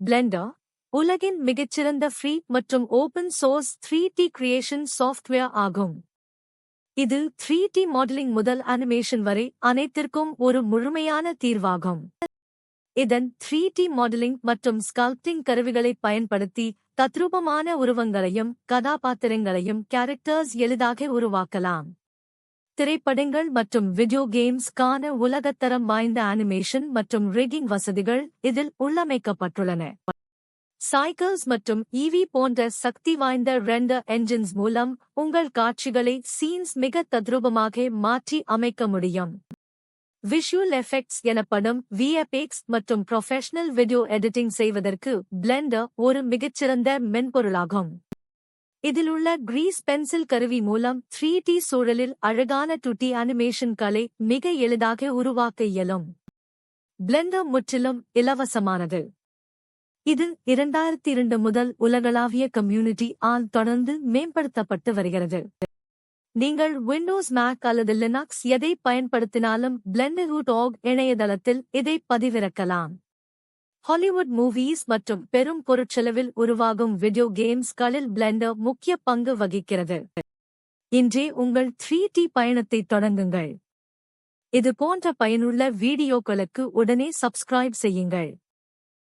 Blender உலகின் மிகச்சிறந்த free மற்றும் open source 3D creation software ஆகும். இது 3D மாடலிங் முதல் அனிமேஷன் வரை அனைத்திற்கும் ஒரு முழுமையான தீர்வாகும். இதன் 3D மாடலிங் மற்றும் ஸ்கல்ப்டிங் கருவிகளைப் பயன்படுத்தி தத்ரூபமான உருவங்களையும் கதாபாத்திரங்களையும் கேரக்டர்ஸ் எளிதாக உருவாக்கலாம். திரைப்படங்கள் மற்றும் வீடியோ கேம்ஸ்க்கான உலகத்தரம் வாய்ந்த அனிமேஷன் மற்றும் ரிகிங் வசதிகள் இதில் உள்ளமைக்கப்பட்டுள்ளன. சைக்கிள்ஸ் மற்றும் ஈவி போன்ற சக்தி வாய்ந்த ரெண்டர் என்ஜின்ஸ் மூலம் உங்கள் காட்சிகளை சீன்ஸ் மிக தத்ரூபமாக மாற்றி அமைக்க முடியும். விஷுவல் எஃபெக்ட்ஸ் எனப்படும் VFX மற்றும் ப்ரொஃபஷனல் வீடியோ எடிட்டிங் செய்வதற்கு பிளெண்டர் ஒரு மிகச்சிறந்த மென்பொருளாகும். இதிலுள்ள கிரீஸ் பென்சில் கருவி மூலம் 3D சூழலில் அழகான 2D அனிமேஷன்களை மிக எளிதாக உருவாக்க இயலும். பிளெண்டர் முற்றிலும் இலவசமானது. இது 2002 முதல் உலகளாவிய கம்யூனிட்டி ஆல் தொடர்ந்து மேம்படுத்தப்பட்டு வருகிறது. நீங்கள் விண்டோஸ் மேக் அல்லது லினக்ஸ் எதை பயன்படுத்தினாலும் blender.org இணையதளத்தில் இதை பதிவிறக்கலாம். ஹாலிவுட் மூவிஸ் மற்றும் பெரும் பொருட்செலவில் உருவாகும் வீடியோ கேம்ஸ்களில் பிளெண்டர் முக்கிய பங்கு வகிக்கிறது. இன்றே உங்கள் 3D பயணத்தை தொடங்குங்கள். இது போன்ற பயனுள்ள வீடியோக்களுக்கு உடனே சப்ஸ்கிரைப் செய்யுங்கள்.